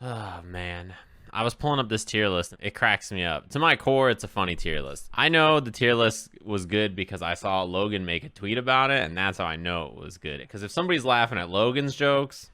Oh, man. I was pulling up this tier list. It cracks me up. To my core, it's a funny tier list. I know the tier list was good because I saw Logan make a tweet about it, and that's how I know it was good. Because if somebody's laughing at Logan's jokes,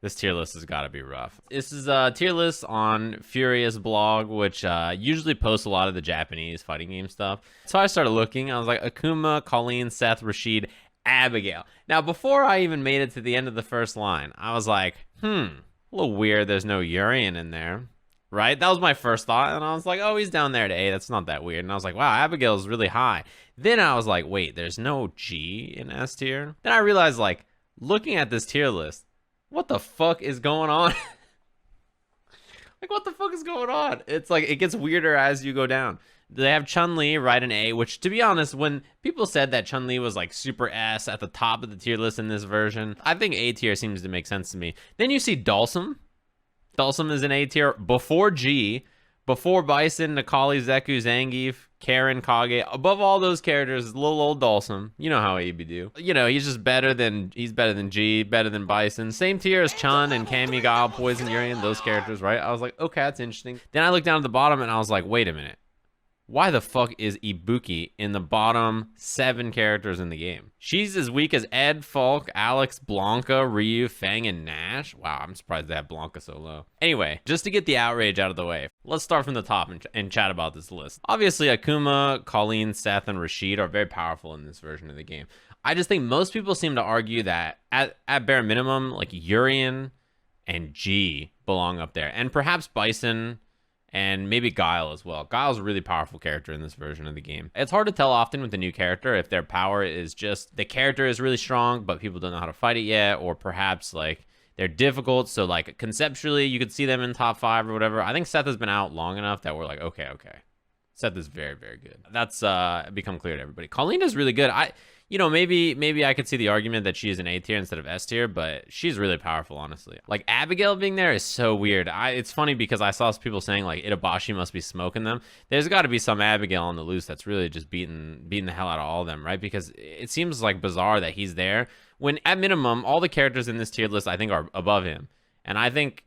this tier list has got to be rough. This is a tier list on Furious blog, which usually posts a lot of the Japanese fighting game stuff. So I started looking. I was like, Akuma, Colleen, Seth, Rashid, Abigail. Now, before I even made it to the end of the first line, I was like, a little weird there's no Urian in there, right? That was my first thought, and I was like, oh, he's down there to A. That's not that weird. And I was like, wow, Abigail's really high. Then I was like, wait, there's no G in S tier? Then I realized, like, looking at this tier list, what the fuck is going on? Like, what the fuck is going on? It's like, it gets weirder as you go down. They have Chun-Li right in A, which, to be honest, when people said that Chun-Li was like super S at the top of the tier list in this version, I think A tier seems to make sense to me. Then you see Dhalsim. Dhalsim is in A tier before G, before Bison, Nikali, Zeku, Zangief, Karen, Kage. Above all those characters is little old Dhalsim. You know how AB do. You know, he's just better than G, better than Bison. Same tier as Chun and Kami, Guile, Poison, Urian, those characters, right? I was like, okay, that's interesting. Then I looked down at the bottom and I was like, wait a minute. Why the fuck is Ibuki in the bottom 7 characters in the game? She's as weak as Ed, Falk, Alex, Blanca, Ryu, Fang, and Nash. Wow, I'm surprised they have Blanca so low. Anyway, just to get the outrage out of the way, let's start from the top and chat about this list. Obviously, Akuma, Colleen, Seth, and Rashid are very powerful in this version of the game. I just think most people seem to argue that at bare minimum, like Urian and G belong up there. And perhaps Bison and maybe Guile as well. Guile's a really powerful character in this version of the game. It's hard to tell often with a new character if their power is just the character is really strong, but people don't know how to fight it yet, or perhaps like they're difficult. So like conceptually, you could see them in top 5 or whatever. I think Seth has been out long enough that we're like, okay. Seth is very, very good. That's become clear to everybody. Colleen is really good. Maybe I could see the argument that she is an A tier instead of S tier, but she's really powerful, honestly. Like, Abigail being there is so weird. It's funny because I saw people saying, like, Itabashi must be smoking them. There's got to be some Abigail on the loose that's really just beating the hell out of all of them, right? Because it seems, like, bizarre that he's there when, at minimum, all the characters in this tier list, I think, are above him. And I think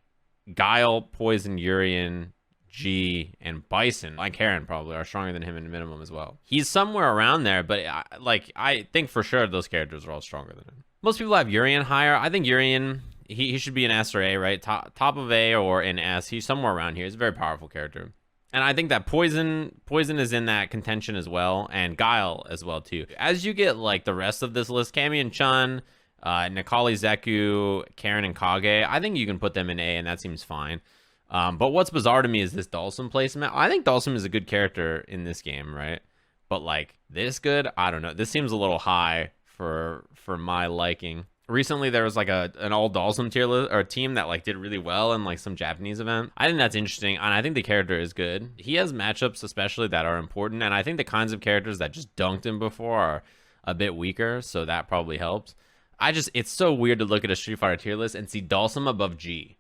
Guile, Poison, Urian, G, and Bison, like Karen probably, are stronger than him in minimum as well. He's somewhere around there, but I think for sure those characters are all stronger than him. Most people have Urian higher. I think Urian, he should be an S or A, right? Top of A or an S. He's somewhere around here. He's a very powerful character. And I think that Poison is in that contention as well, and Guile as well, too. As you get, like, the rest of this list, Kami and Chun, Nikali, Zeku, Karen, and Kage, I think you can put them in A, and that seems fine. But what's bizarre to me is this Dhalsim placement. I think Dhalsim is a good character in this game, right? But like this good, I don't know. This seems a little high for my liking. Recently, there was like an all Dhalsim tier list or team that like did really well in like some Japanese event. I think that's interesting, and I think the character is good. He has matchups especially that are important, and I think the kinds of characters that just dunked him before are a bit weaker, so that probably helps. It's so weird to look at a Street Fighter tier list and see Dhalsim above G.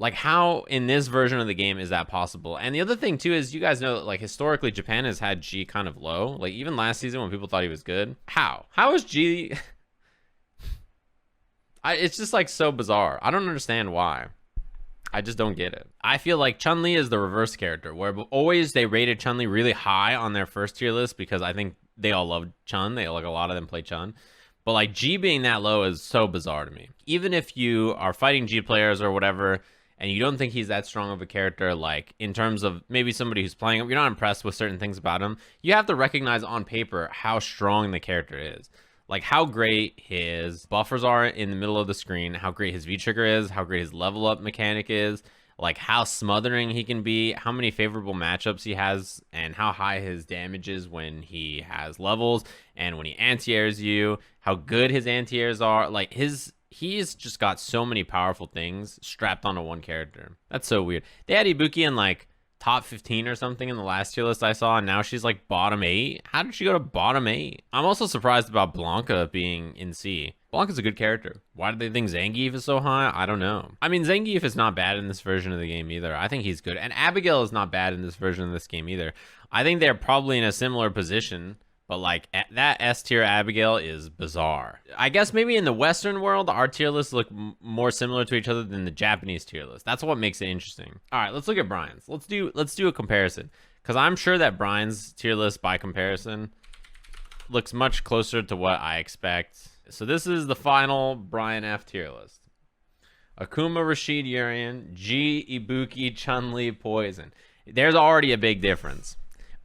Like, how in this version of the game is that possible? And the other thing, too, is you guys know, like, historically, Japan has had G kind of low. Like, even last season when people thought he was good. How? How is G... it's just, like, so bizarre. I don't understand why. I just don't get it. I feel like Chun-Li is the reverse character, where always they rated Chun-Li really high on their first tier list because I think they all love Chun. A lot of them play Chun. But, like, G being that low is so bizarre to me. Even if you are fighting G players or whatever, and you don't think he's that strong of a character, like, in terms of maybe somebody who's playing him, you're not impressed with certain things about him, you have to recognize on paper how strong the character is. Like, how great his buffers are in the middle of the screen, how great his V-trigger is, how great his level up mechanic is, like, how smothering he can be, how many favorable matchups he has, and how high his damage is when he has levels, and when he anti-airs you, how good his anti-airs are. Like, he's just got so many powerful things strapped onto one character. That's so weird. They had Ibuki in like top 15 or something in the last tier list I saw, and now she's like bottom 8. How did she go to bottom 8? I'm also surprised about Blanca being in C. Blanca's a good character. Why do they think Zangief is so high? I don't know. I mean, Zangief is not bad in this version of the game either. I think he's good. And Abigail is not bad in this version of this game either. I think they're probably in a similar position, But like that S tier Abigail is bizarre. I guess maybe in the Western world, our tier lists look more similar to each other than the Japanese tier list. That's what makes it interesting. All right, let's look at Brian's. Let's do a comparison, because I'm sure that Brian's tier list by comparison looks much closer to what I expect. So this is the final Brian F tier list. Akuma, Rashid, Urian, G, Ibuki, Chun-Li, Poison. There's already a big difference.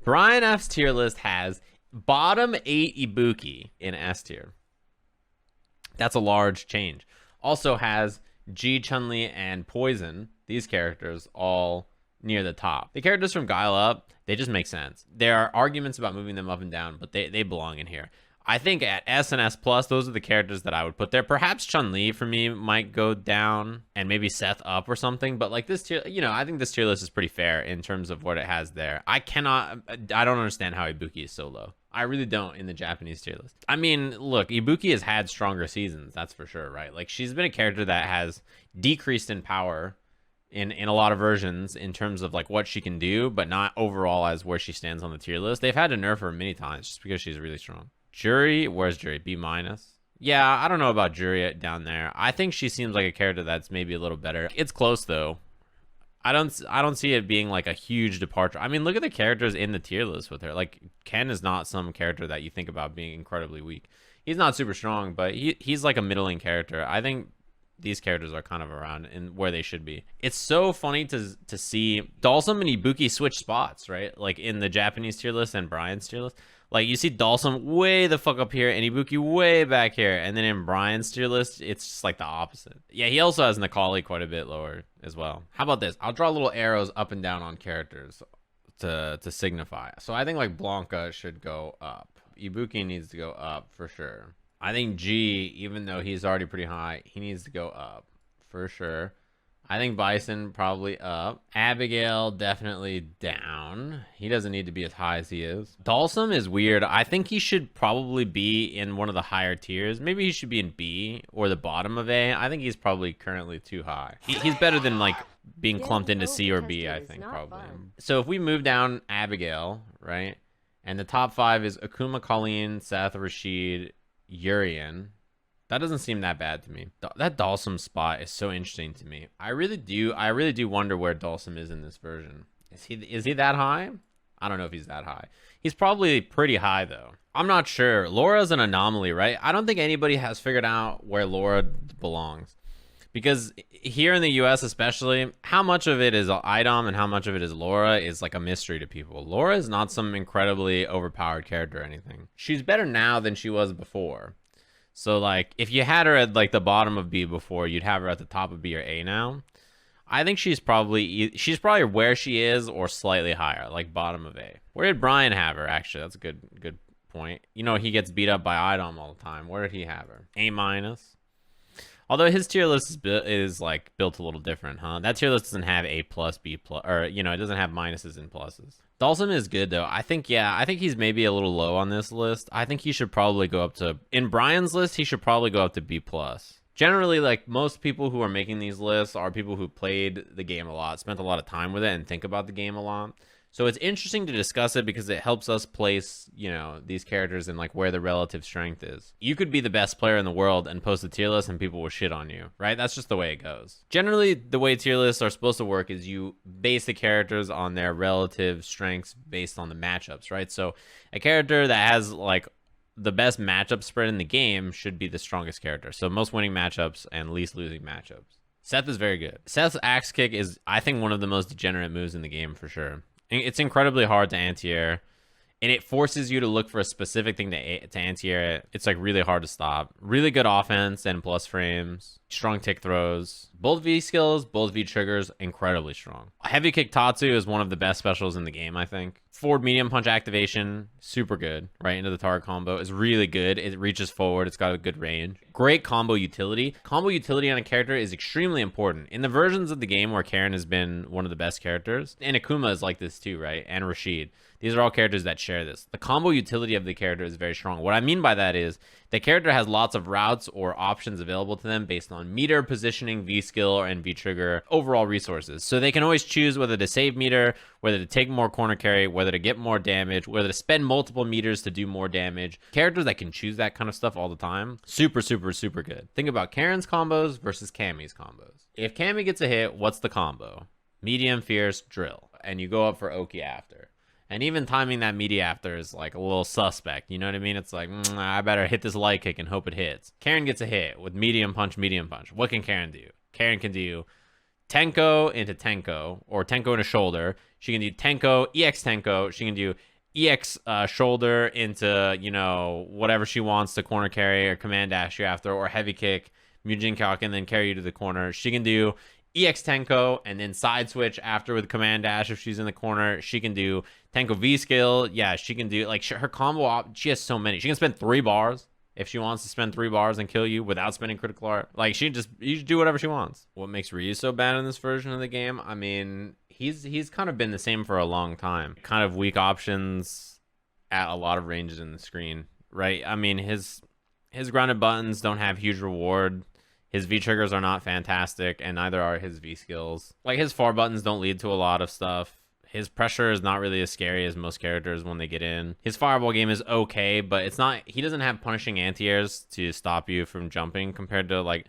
Brian F's tier list has bottom 8 Ibuki in S tier. That's a large change. Also has G, Chun-Li, and Poison, these characters, all near the top. The characters from Guile Up, they just make sense. There are arguments about moving them up and down, but they belong in here. I think at S and S+, those are the characters that I would put there. Perhaps Chun-Li for me might go down, and maybe Seth up or something. But like this tier, I think this tier list is pretty fair in terms of what it has there. I don't understand how Ibuki is so low. I really don't in the Japanese tier list. I mean, look, Ibuki has had stronger seasons, that's for sure, right? Like, she's been a character that has decreased in power in a lot of versions in terms of like what she can do, but not overall as where she stands on the tier list. They've had to nerf her many times just because she's really strong. Jury, where's Jury? B-. Yeah, I don't know about Jury down there. I think she seems like a character that's maybe a little better. It's close though. I don't see it being like a huge departure. I mean, look at the characters in the tier list with her. Like, Ken is not some character that you think about being incredibly weak. He's not super strong, but he's like a middling character. I think these characters are kind of around in where they should be. It's so funny to see Dalsum and Ibuki switch spots, right? Like in the Japanese tier list and Brian's tier list. Like, you see Dalsum way the fuck up here and Ibuki way back here. And then in Brian's tier list, it's just like the opposite. Yeah, he also has Nikali quite a bit lower as well. How about this? I'll draw little arrows up and down on characters to signify. So I think like Blanca should go up. Ibuki needs to go up for sure. I think G, even though he's already pretty high, he needs to go up for sure. I think Bison probably up. Abigail definitely down. He doesn't need to be as high as he is. Dalsum is weird. I think he should probably be in one of the higher tiers. Maybe he should be in B or the bottom of A. I think he's probably currently too high. He's better than like being clumped into C or B, I think, probably. So if we move down Abigail, right? And the top 5 is Akuma, Colleen, Seth, Rashid, Urian. That doesn't seem that bad to me. That Dalsum spot is so interesting to me. I really do wonder where Dalsum is in this version. Is he that high? I don't know if he's that high. He's probably pretty high though. I'm not sure. Laura's an anomaly, right? I don't think anybody has figured out where Laura belongs. Because here in the US especially, how much of it is Idom and how much of it is Laura is like a mystery to people. Laura is not some incredibly overpowered character or anything. She's better now than she was before. So, like, if you had her at, like, the bottom of B before, you'd have her at the top of B or A now. I think she's probably where she is or slightly higher, like bottom of A. Where did Brian have her, actually? That's a good point. You know, he gets beat up by Idom all the time. Where did he have her? A-. Although his tier list is like, built a little different, huh? That tier list doesn't have A+, B+, or, it doesn't have minuses and pluses. Dalsum is good though. I think he's maybe a little low on this list. I think he should probably go up to, in Brian's list, he should probably go up to B+. Generally, like, most people who are making these lists are people who played the game a lot, spent a lot of time with it, and think about the game a lot. So it's interesting to discuss it because it helps us place, these characters in like where the relative strength is. You could be the best player in the world and post a tier list and people will shit on you, right? That's just the way it goes. Generally, the way tier lists are supposed to work is you base the characters on their relative strengths based on the matchups, right? So a character that has like the best matchup spread in the game should be the strongest character. So most winning matchups and least losing matchups. Seth is very good. Seth's axe kick is, I think, one of the most degenerate moves in the game for sure. It's incredibly hard to anti-air, and it forces you to look for a specific thing to anti-air it. It's like really hard to stop. Really good offense and plus frames. Strong tick throws. Both V skills, both V triggers, incredibly strong. Heavy kick Tatsu is one of the best specials in the game, I think. Forward medium punch activation, super good. Right into the target combo is really good. It reaches forward. It's got a good range. Great combo utility. Combo utility on a character is extremely important. In the versions of the game where Karen has been one of the best characters, and Akuma is like this too, right? And Rashid. These are all characters that share this. The combo utility of the character is very strong. What I mean by that is The character has lots of routes or options available to them based on meter, positioning, V-skill, and V-trigger overall resources. So they can always choose whether to save meter, whether to take more corner carry, whether to get more damage, whether to spend multiple meters to do more damage. Characters that can choose that kind of stuff all the time, super, super, super good. Think about Karen's combos versus Cammie's combos. If Cammie gets a hit, what's the combo? Medium, fierce, drill. And you go up for Oki after. And even timing that meaty after is like a little suspect. You know what I mean? It's like, I better hit this light kick and hope it hits. Karen gets a hit with medium punch, medium punch. What can Karen do? Karen can do Tenko into Tenko, or Tenko into shoulder. She can do Tenko, EX Tenko. She can do EX shoulder into, you know, whatever she wants to corner carry or command dash you after, or heavy kick, Mujin Kyak, and then carry you to the corner. She can do EX Tenko and then side switch after with command dash if she's in the corner. She can do Tenko V skill. Yeah, she can do like her combo she has so many. She can spend 3 bars if she wants to spend 3 bars and kill you without spending critical art. Like you just do whatever she wants. What makes Ryu so bad in this version of the game? I mean, he's kind of been the same for a long time. Kind of weak options at a lot of ranges in the screen, right? I mean, his grounded buttons don't have huge reward. His V-triggers are not fantastic, and neither are his V-skills. Like, his far buttons don't lead to a lot of stuff. His pressure is not really as scary as most characters when they get in. His fireball game is okay, but it's not... He doesn't have punishing anti-airs to stop you from jumping compared to, like...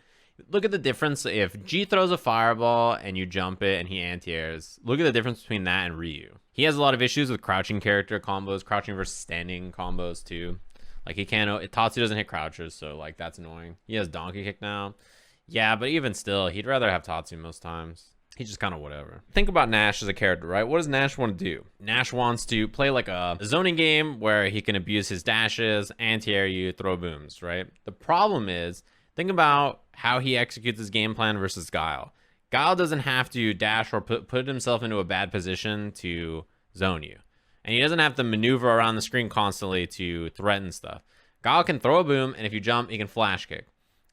Look at the difference if G throws a fireball and you jump it and he anti-airs. Look at the difference between that and Ryu. He has a lot of issues with crouching character combos, crouching versus standing combos, too. Like, he can't... Tatsu doesn't hit crouchers, so, like, that's annoying. He has donkey kick now. Yeah, but even still, he'd rather have Tatsu most times. He's just kind of whatever. Think about Nash as a character, right? What does Nash want to do? Nash wants to play like a zoning game where he can abuse his dashes, anti-air you, throw booms, right? The problem is, think about how he executes his game plan versus Guile. Guile doesn't have to dash or put himself into a bad position to zone you. And he doesn't have to maneuver around the screen constantly to threaten stuff. Guile can throw a boom, and if you jump, he can flash kick.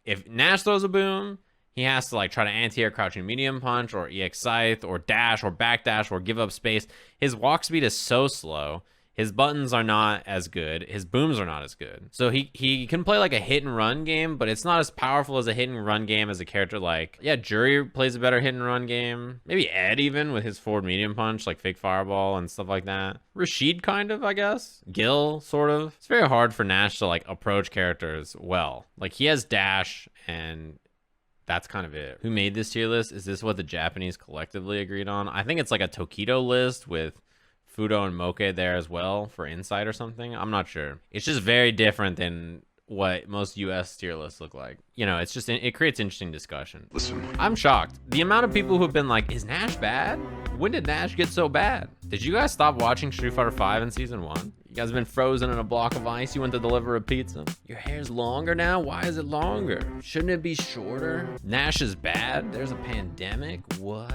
If Nash throws a boom, he has to like try to anti-air crouching medium punch or EX scythe or dash or backdash or give up space. His walk speed is so slow. His buttons are not as good. His booms are not as good. So he can play like a hit and run game, but it's not as powerful as a hit and run game as a character like, yeah, Jury plays a better hit and run game. Maybe Ed even with his forward medium punch, like fake fireball and stuff like that. Rashid kind of, I guess. Gil, sort of. It's very hard for Nash to like approach characters well. Like he has dash and that's kind of it. Who made this tier list? Is this what the Japanese collectively agreed on? I think it's like a Tokido list with Fudo and Moke there as well for insight or something. I'm not sure. It's just very different than what most US tier lists look like. You know, it's just, it creates interesting discussion. Listen, I'm shocked. The amount of people who have been like, is Nash bad? When did Nash get so bad? Did you guys stop watching Street Fighter V in season 1? You guys have been frozen in a block of ice. You went to deliver a pizza. Your hair's longer now? Why is it longer? Shouldn't it be shorter? Nash is bad? There's a pandemic? What?